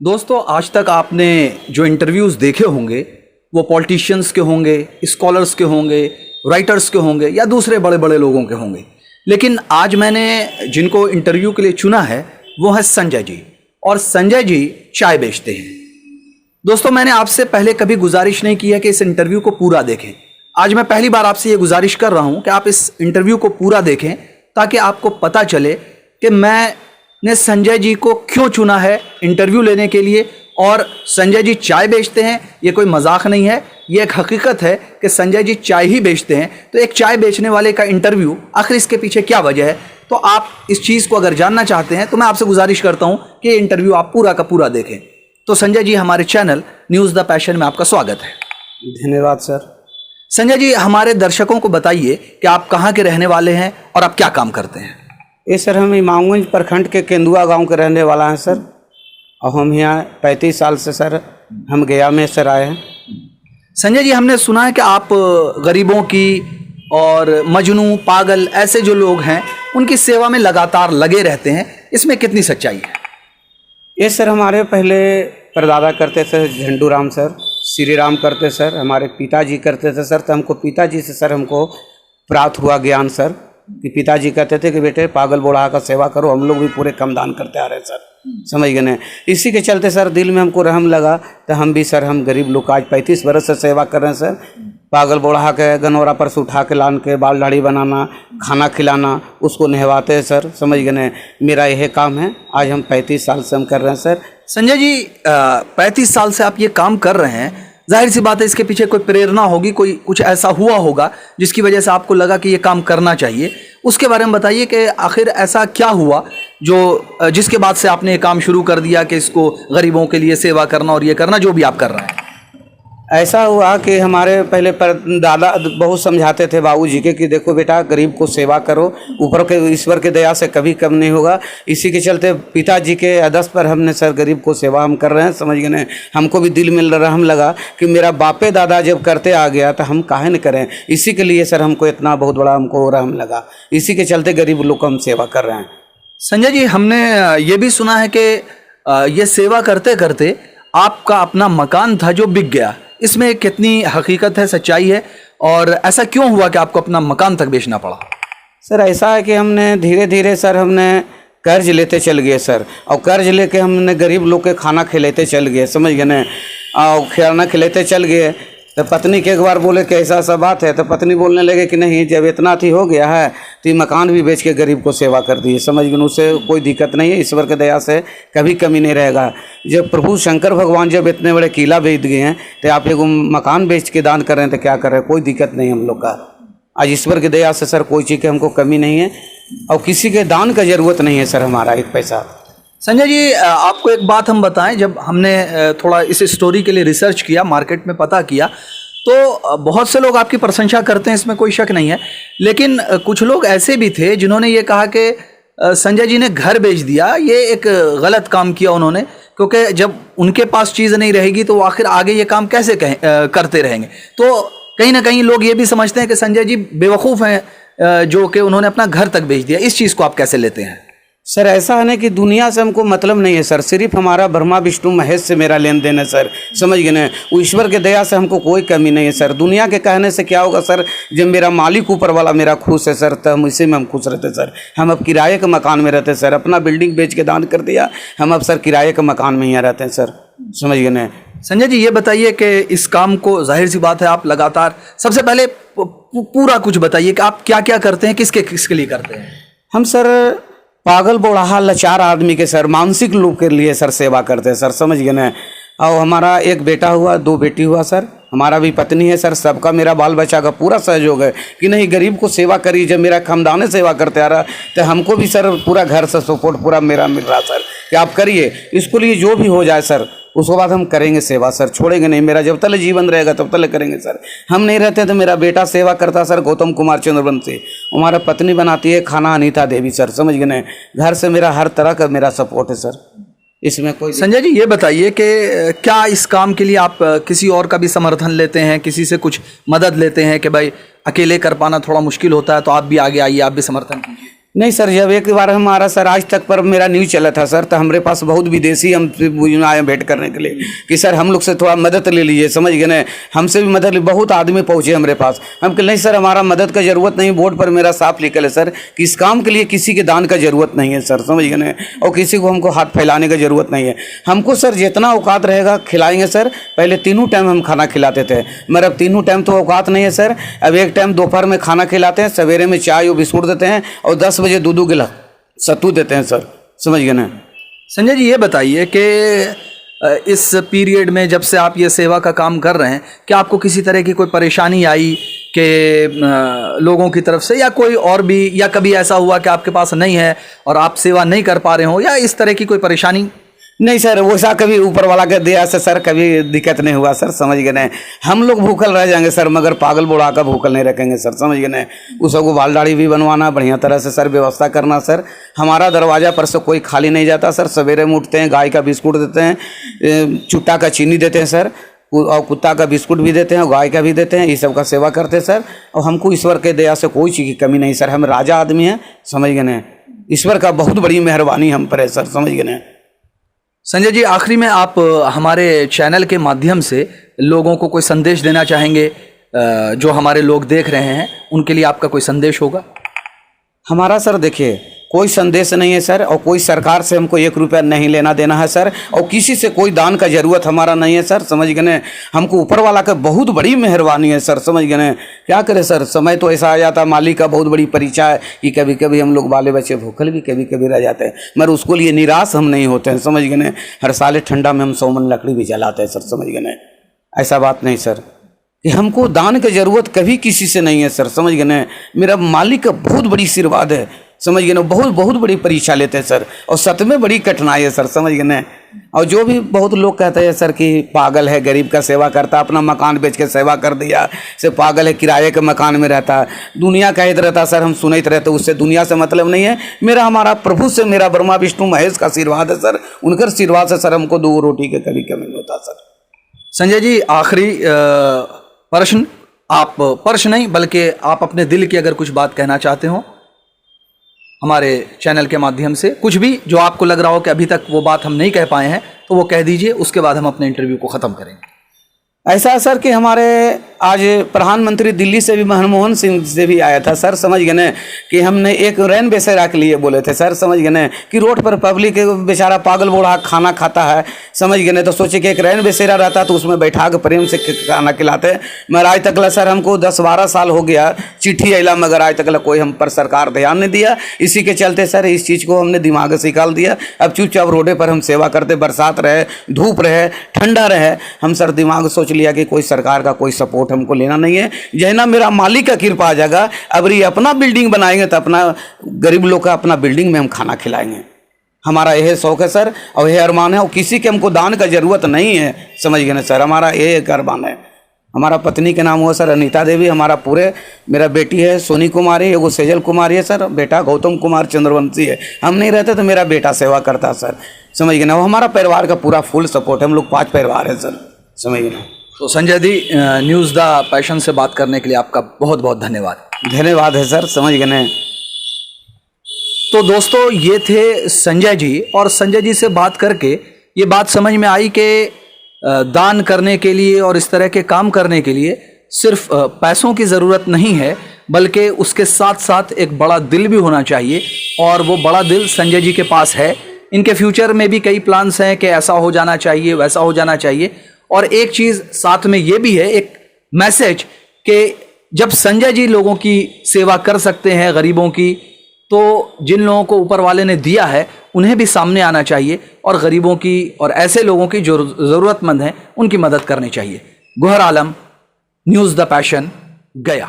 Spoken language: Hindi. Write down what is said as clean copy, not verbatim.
दोस्तों, आज तक आपने जो इंटरव्यूज़ देखे होंगे वो पॉलिटिशियंस के होंगे, स्कॉलर्स के होंगे, राइटर्स के होंगे या दूसरे बड़े बड़े लोगों के होंगे। लेकिन आज मैंने जिनको इंटरव्यू के लिए चुना है वो है संजय जी। और संजय जी चाय बेचते हैं। दोस्तों, मैंने आपसे पहले कभी गुजारिश नहीं की है कि इस इंटरव्यू को पूरा देखें। आज मैं पहली बार आपसे ये गुजारिश कर रहा हूँ कि आप इस इंटरव्यू को पूरा देखें ताकि आपको पता चले कि मैंने संजय जी को क्यों चुना है इंटरव्यू लेने के लिए। और संजय जी चाय बेचते हैं, ये कोई मजाक नहीं है, ये एक हकीकत है कि संजय जी चाय ही बेचते हैं। तो एक चाय बेचने वाले का इंटरव्यू, आखिर इसके पीछे क्या वजह है, तो आप इस चीज़ को अगर जानना चाहते हैं तो मैं आपसे गुजारिश करता हूँ कि ये इंटरव्यू आप पूरा का पूरा देखें। तो संजय जी, हमारे चैनल न्यूज़ द पैशन में आपका स्वागत है। धन्यवाद सर। संजय जी, हमारे दर्शकों को बताइए कि आप कहाँ के रहने वाले हैं और आप क्या काम करते हैं। ये सर हम इमामगंज प्रखंड के केंदुआ गांव के रहने वाला हैं सर। और हम यहाँ 35 साल से सर हम गया में सर आए हैं। संजय जी, हमने सुना है कि आप गरीबों की और मजनू, पागल ऐसे जो लोग हैं उनकी सेवा में लगातार लगे रहते हैं, इसमें कितनी सच्चाई है? ये सर हमारे पहले परदादा करते थे झंडू राम सर, श्री राम करते सर, हमारे पिताजी करते थे सर। तो हमको पिताजी से सर हमको प्राप्त हुआ ज्ञान सर कि पिताजी कहते थे कि बेटे पागल बूढ़ा का सेवा करो। हम लोग भी पूरे कम दान करते आ रहे हैं सर, समझ गए ना। इसी के चलते सर दिल में हमको रहम लगा तो हम भी सर, हम गरीब लोग आज 35 बरस से सेवा कर रहे हैं सर। पागल बूढ़ा के गनौरा पर से उठा के लान के बाल दाढ़ी बनाना, खाना खिलाना, उसको नहवाते हैं सर, समझ गए ना। मेरा यह काम है, आज हम 35 साल से हम कर रहे हैं सर। संजय जी, 35 साल से आप ये काम कर रहे हैं, जाहिर सी बात है इसके पीछे कोई प्रेरणा होगी, कोई कुछ ऐसा हुआ होगा जिसकी वजह से आपको लगा कि ये काम करना चाहिए। उसके बारे में बताइए कि आखिर ऐसा क्या हुआ जो जिसके बाद से आपने ये काम शुरू कर दिया कि इसको गरीबों के लिए सेवा करना और ये करना जो भी आप कर रहे हैं। ऐसा हुआ कि हमारे पहले पर दादा बहुत समझाते थे बाबूजी के कि देखो बेटा, गरीब को सेवा करो, ऊपर के ईश्वर के दया से कभी कम नहीं होगा। इसी के चलते पिताजी के आदेश पर हमने सर गरीब को सेवा हम कर रहे हैं, समझ गए ना। हमको भी दिल में रहम लगा कि मेरा बापे दादा जब करते आ गया तो हम काहे न करें। इसी के लिए सर हमको इतना बहुत बड़ा हमको रहम लगा, इसी के चलते गरीब लोग को हम सेवा कर रहे हैं। संजय जी, हमने ये भी सुना है कि ये सेवा करते करते आपका अपना मकान था जो बिक गया, इसमें कितनी हकीकत है, सच्चाई है, और ऐसा क्यों हुआ कि आपको अपना मकान तक बेचना पड़ा? सर ऐसा है कि हमने धीरे धीरे सर हमने कर्ज लेते चल गए सर, और कर्ज लेके हमने गरीब लोग के खाना खिलाते चल गए, समझ गए ना। और खाना खिलाते चल गए तो पत्नी के एक बार बोले कि ऐसा ऐसा बात है, तो पत्नी बोलने लगे कि नहीं, जब इतना थी हो गया है तो ये मकान भी बेच के गरीब को सेवा कर दिए, समझ गए। उससे कोई दिक्कत नहीं है, ईश्वर के दया से कभी कमी नहीं रहेगा। जब प्रभु शंकर भगवान जब इतने बड़े किला बेच गए हैं तो आप एक मकान बेच के दान कर रहे हैं तो क्या कर रहे हैं, कोई दिक्कत नहीं हम लोग का। आज ईश्वर की दया से सर कोई चीज़ की हमको कमी नहीं है और किसी के दान का ज़रूरत नहीं है सर हमारा एक पैसा। संजय जी, आपको एक बात हम बताएं, जब हमने थोड़ा इस स्टोरी के लिए रिसर्च किया, मार्केट में पता किया, तो बहुत से लोग आपकी प्रशंसा करते हैं, इसमें कोई शक नहीं है। लेकिन कुछ लोग ऐसे भी थे जिन्होंने ये कहा कि संजय जी ने घर बेच दिया, ये एक गलत काम किया उन्होंने, क्योंकि जब उनके पास चीज़ नहीं रहेगी तो वो आखिर आगे ये काम कैसे करते रहेंगे। तो कहीं ना कहीं लोग ये भी समझते हैं कि संजय जी बेवकूफ़ हैं जो कि उन्होंने अपना घर तक बेच दिया। इस चीज़ को आप कैसे लेते हैं? सर ऐसा है ना कि दुनिया से हमको मतलब नहीं है सर, सिर्फ हमारा ब्रह्मा विष्णु महेश से मेरा लेन देन है सर, समझ गए ना। वो ईश्वर के दया से हमको कोई कमी नहीं है सर। दुनिया के कहने से क्या होगा सर, जब मेरा मालिक ऊपर वाला मेरा खुश है सर, तो हम इसी में हम खुश रहते सर। हम अब किराए के मकान में रहते सर, अपना बिल्डिंग बेच के दान कर दिया, हम अब सर किराए के मकान में ही रहते हैं सर, समझ गए ना। संजय जी, ये बताइए कि इस काम को, जाहिर सी बात है आप लगातार, सबसे पहले पूरा कुछ बताइए कि आप क्या क्या करते हैं, किसके किसके लिए करते हैं? हम सर पागल बूढ़ा लाचार आदमी के सर, मानसिक लोग के लिए सर सेवा करते हैं सर, समझ गए ना। और हमारा एक बेटा हुआ, 2 बेटी हुआ सर, हमारा भी पत्नी है सर, सबका मेरा बाल बच्चा का पूरा सहयोग है कि नहीं गरीब को सेवा करी। जब मेरा खानदान सेवा करते आ रहा तो हमको भी सर पूरा घर से सपोर्ट पूरा मेरा मिल रहा सर कि आप करिए, इसको लिए जो भी हो जाए सर, उसके बाद हम करेंगे सेवा सर, छोड़ेंगे नहीं। मेरा जब तक जीवन रहेगा तब तक करेंगे सर। हम नहीं रहते तो मेरा बेटा सेवा करता सर, गौतम कुमार चंद्रवंशी, हमारा पत्नी बनाती है खाना अनीता देवी सर, समझ गए ना। घर से मेरा हर तरह का मेरा सपोर्ट है सर, इसमें कोई। संजय जी, ये बताइए कि क्या इस काम के लिए आप किसी और का भी समर्थन लेते हैं, किसी से कुछ मदद लेते हैं कि भाई अकेले कर पाना थोड़ा मुश्किल होता है तो आप भी आगे आइए, आप भी समर्थन कीजिए? नहीं सर, जब एक बार हमारा सर आज तक पर मेरा न्यूज़ चला था सर, तो हमारे पास बहुत विदेशी हम आए भेंट करने के लिए कि सर हम लोग से थोड़ा मदद ले लीजिए, समझ गए ना, हमसे भी मदद बहुत आदमी पहुँचे हमारे पास। हम कहे नहीं सर, हमारा मदद का ज़रूरत नहीं, बोर्ड पर मेरा साफ लिखल है सर कि इस काम के लिए किसी के दान का ज़रूरत नहीं है सर, समझ गए ना, और किसी को हमको हाथ फैलाने का ज़रूरत नहीं है। हमको सर जितना औकात रहेगा खिलाएंगे सर। पहले तीनों टाइम हम खाना खिलाते थे, मगर अब तीनों टाइम तो औकात नहीं है सर। अब एक टाइम दोपहर में खाना खिलाते हैं, सवेरे में चाय और बिस्कुट देते हैं, और 10 बजे दूध गिला सत्तू देते हैं सर, समझ गए ना। संजय जी, ये बताइए कि इस पीरियड में जब से आप ये सेवा का काम कर रहे हैं, क्या आपको किसी तरह की कोई परेशानी आई कि लोगों की तरफ से, या कोई और भी, या कभी ऐसा हुआ कि आपके पास नहीं है और आप सेवा नहीं कर पा रहे हो, या इस तरह की कोई परेशानी? नहीं सर, वैसा कभी ऊपर वाला के दया से सर कभी दिक्कत नहीं हुआ सर, समझ गए ना। हम लोग भूखल रह जाएंगे सर, मगर पागल बुढ़ा का भूखल नहीं रखेंगे सर, समझ गए ना। उस सबको बाल दाढ़ी भी बनवाना, बढ़िया तरह से सर व्यवस्था करना सर। हमारा दरवाजा पर से कोई खाली नहीं जाता सर। सवेरे में उठते हैं, गाय का बिस्कुट देते हैं, चुट्टा का चीनी देते हैं सर, और कुत्ता का बिस्कुट भी देते हैं, गाय का भी देते हैं, ये सब का सेवा करते हैं सर। और हमको ईश्वर के दया से कोई चीज़ की कमी नहीं सर। हम राजा आदमी हैं, समझ गए ना। ईश्वर का बहुत बड़ी मेहरबानी हम पर है सर, समझ गए ना। संजय जी, आखिरी में आप हमारे चैनल के माध्यम से लोगों को कोई संदेश देना चाहेंगे? जो हमारे लोग देख रहे हैं उनके लिए आपका कोई संदेश होगा? हमारा सर देखिए, कोई संदेश नहीं है सर, और कोई सरकार से हमको 1 रुपया नहीं लेना देना है सर, और किसी से कोई दान का ज़रूरत हमारा नहीं है सर, समझ गए ना। हमको ऊपर वाला का बहुत बड़ी मेहरबानी है सर, समझ गए ना। क्या करें सर, समय तो ऐसा आ जाता, मालिक का बहुत बड़ी परीक्षा है कि कभी कभी हम लोग बाले बच्चे भूखल भी कभी कभी रह जाते हैं, मगर उसको लिए निराश हम नहीं होते हैं, समझ गए ना। हर साल ठंडा में हम 100 मन लकड़ी भी जलाते हैं सर, समझ गए ना। ऐसा बात नहीं सर कि हमको दान की ज़रूरत कभी किसी से नहीं है सर, समझ गए ना। मेरा मालिक का बहुत बड़ी आशीर्वाद है, समझ गए ना। बहुत बहुत बड़ी परीक्षा लेते हैं सर, और सच में बड़ी कठिनाई है सर, समझ गए ना। और जो भी बहुत लोग कहते हैं सर कि पागल है, गरीब का सेवा करता, अपना मकान बेच के सेवा कर दिया, से पागल है, किराए के मकान में रहता है, दुनिया कहते रहता सर, हम सुनते रहते, उससे दुनिया से मतलब नहीं है। मेरा हमारा प्रभु से, मेरा ब्रह्मा विष्णु महेश का आशीर्वाद है सर। उनकर आशीर्वाद से सर हमको 2 रोटी के कभी कमी नहीं होता सर। संजय जी, आखिरी प्रश्न, आप प्रश्न नहीं बल्कि आप अपने दिल की अगर कुछ बात कहना चाहते हो हमारे चैनल के माध्यम से, कुछ भी जो आपको लग रहा हो कि अभी तक वो बात हम नहीं कह पाए हैं, तो वो कह दीजिए, उसके बाद हम अपने इंटरव्यू को ख़त्म करेंगे। ऐसा है सर कि हमारे आज प्रधानमंत्री दिल्ली से भी मनमोहन सिंह से भी आया था सर, समझ गए ना, कि हमने एक रैन बसेरा के लिए बोले थे सर, समझ गए ना, कि रोड पर पब्लिक बेचारा पागल बूढ़ा खाना खाता है, समझ गए ना, तो सोचे कि एक रैन बसेरा रहता तो उसमें बैठा के प्रेम से खाना खिलाते। मगर आज तक सर हमको 10-12 साल हो गया चिट्ठी अला, मगर आज तक कोई हम पर सरकार ध्यान नहीं दिया। इसी के चलते सर इस चीज़ को हमने दिमाग से निकाल दिया। अब चुपचाप रोडे पर हम सेवा करते, बरसात रहे, धूप रहे, ठंडा रहे, हम सर दिमाग सोच लिया कि कोई सरकार का कोई सपोर्ट हमको लेना नहीं है। जैना मेरा मालिक का कृपा आ जाएगा, अब ये अपना बिल्डिंग बनाएंगे तो अपना गरीब लोग का अपना बिल्डिंग में हम खाना खिलाएंगे। हमारा यह शौक है सर, और यह अरमान है, और किसी के हमको दान का जरूरत नहीं है, समझ गए ना सर। हमारा ये अरमान है। हमारा पत्नी के नाम हुआ सर अनीता देवी, हमारा मेरा बेटी है सोनी कुमारी, एगो सेजल कुमारी है सर, बेटा गौतम कुमार चंद्रवंशी है। हम नहीं रहते तो मेरा बेटा सेवा करता सर, समझ गए ना। वो हमारा परिवार का पूरा फुल सपोर्ट है, हम लोग 5 परिवार है सर, समझ गए ना। तो Sanjay ji, news the passion से बात करने के लिए आपका बहुत बहुत धन्यवाद। धन्यवाद है सर, समझ गए ना। तो दोस्तों, ये थे संजय जी, और संजय जी से बात करके ये बात समझ में आई कि दान करने के लिए और इस तरह के काम करने के लिए सिर्फ पैसों की ज़रूरत नहीं है, बल्कि उसके साथ साथ एक बड़ा दिल भी होना चाहिए, और वो बड़ा दिल संजय जी के पास है। इनके फ्यूचर में भी कई प्लान्स हैं कि ऐसा हो जाना चाहिए, वैसा हो जाना चाहिए। और एक चीज़ साथ में ये भी है, एक मैसेज, कि जब संजय जी लोगों की सेवा कर सकते हैं, गरीबों की, तो जिन लोगों को ऊपर वाले ने दिया है उन्हें भी सामने आना चाहिए, और गरीबों की और ऐसे लोगों की जो ज़रूरतमंद हैं उनकी मदद करनी चाहिए। गोहर आलम, न्यूज़ द पैशन, गया।